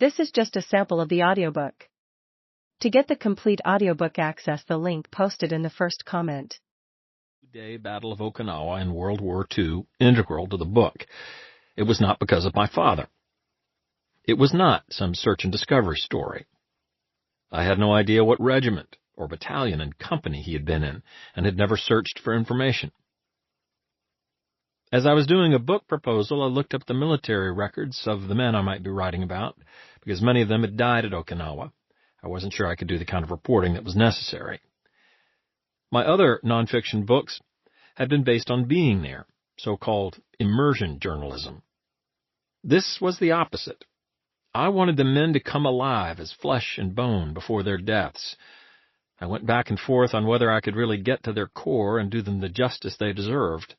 This is just a sample of the audiobook. To get the complete audiobook, access the link posted in the first comment. Day Battle of Okinawa in World War II, integral to the book. It was not because of my father. It was not some search and discovery story. I had no idea what regiment or battalion and company he had been in, and had never searched for information. As I was doing a book proposal, I looked up the military records of the men I might be writing about, because many of them had died at Okinawa. I wasn't sure I could do the kind of reporting that was necessary. My other nonfiction books had been based on being there, so-called immersion journalism. This was the opposite. I wanted the men to come alive as flesh and bone before their deaths. I went back and forth on whether I could really get to their core and do them the justice they deserved.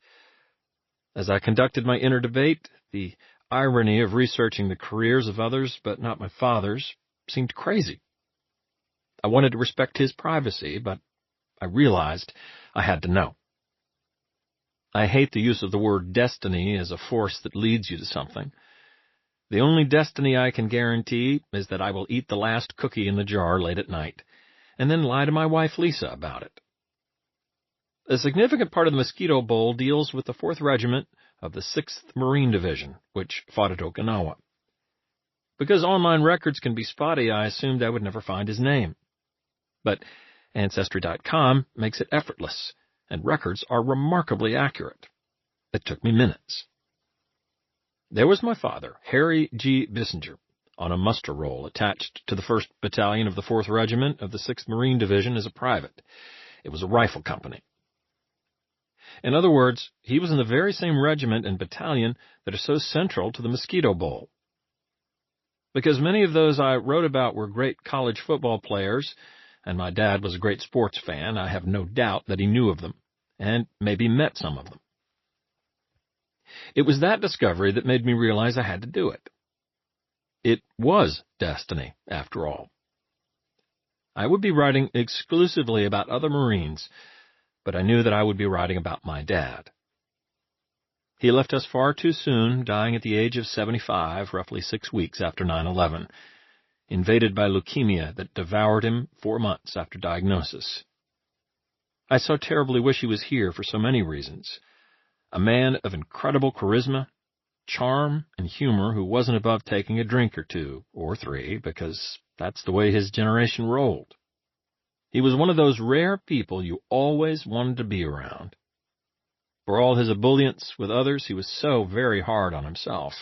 As I conducted my inner debate, the irony of researching the careers of others, but not my father's, seemed crazy. I wanted to respect his privacy, but I realized I had to know. I hate the use of the word destiny as a force that leads you to something. The only destiny I can guarantee is that I will eat the last cookie in the jar late at night, and then lie to my wife Lisa about it. A significant part of the Mosquito Bowl deals with the 4th Regiment of the 6th Marine Division, which fought at Okinawa. Because online records can be spotty, I assumed I would never find his name. But Ancestry.com makes it effortless, and records are remarkably accurate. It took me minutes. There was my father, Harry G. Bissinger, on a muster roll attached to the 1st Battalion of the 4th Regiment of the 6th Marine Division as a private. It was a rifle company. In other words, he was in the very same regiment and battalion that are so central to the Mosquito Bowl. Because many of those I wrote about were great college football players, and my dad was a great sports fan, I have no doubt that he knew of them, and maybe met some of them. It was that discovery that made me realize I had to do it. It was destiny, after all. I would be writing exclusively about other Marines, but I knew that I would be writing about my dad. He left us far too soon, dying at the age of 75, roughly 6 weeks after 9/11, invaded by leukemia that devoured him 4 months after diagnosis. I so terribly wish he was here for so many reasons. A man of incredible charisma, charm, and humor who wasn't above taking a drink or 2, or 3, because that's the way his generation rolled. He was one of those rare people you always wanted to be around. For all his ebullience with others, he was so very hard on himself.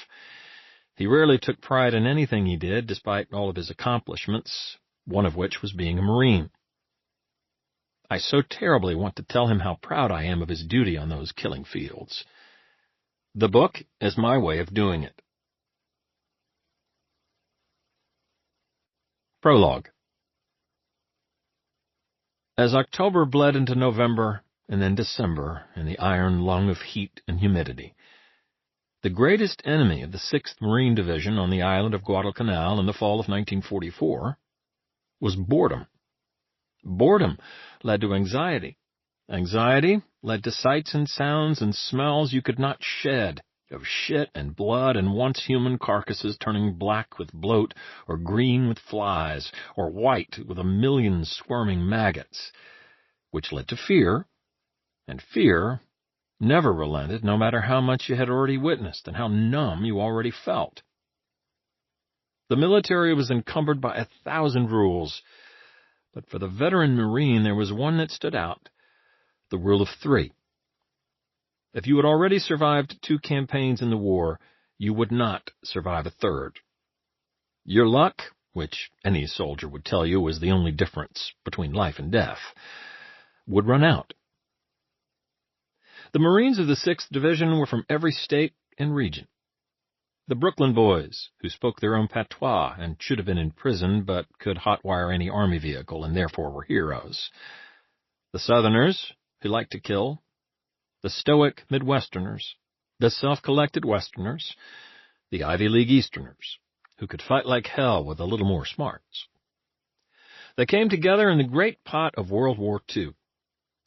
He rarely took pride in anything he did, despite all of his accomplishments, one of which was being a Marine. I so terribly want to tell him how proud I am of his duty on those killing fields. The book is my way of doing it. Prologue. As October bled into November and then December in the iron lung of heat and humidity, the greatest enemy of the 6th Marine Division on the island of Guadalcanal in the fall of 1944 was boredom. Boredom led to anxiety. Anxiety led to sights and sounds and smells you could not shed, of shit and blood and once human carcasses turning black with bloat or green with flies or white with a million squirming maggots, which led to fear, and fear never relented no matter how much you had already witnessed and how numb you already felt. The military was encumbered by 1,000 rules, but for the veteran Marine there was one that stood out, the rule of 3. If you had already survived 2 campaigns in the war, you would not survive a 3rd. Your luck, which any soldier would tell you was the only difference between life and death, would run out. The Marines of the 6th Division were from every state and region. The Brooklyn boys, who spoke their own patois and should have been in prison but could hotwire any army vehicle and therefore were heroes. The Southerners, who liked to kill. The stoic Midwesterners, the self-collected Westerners, the Ivy League Easterners, who could fight like hell with a little more smarts. They came together in the great pot of World War II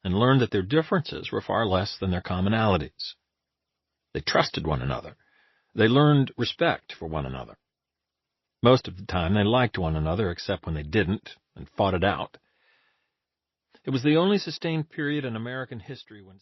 and learned that their differences were far less than their commonalities. They trusted one another. They learned respect for one another. Most of the time they liked one another, except when they didn't, and fought it out. It was the only sustained period in American history when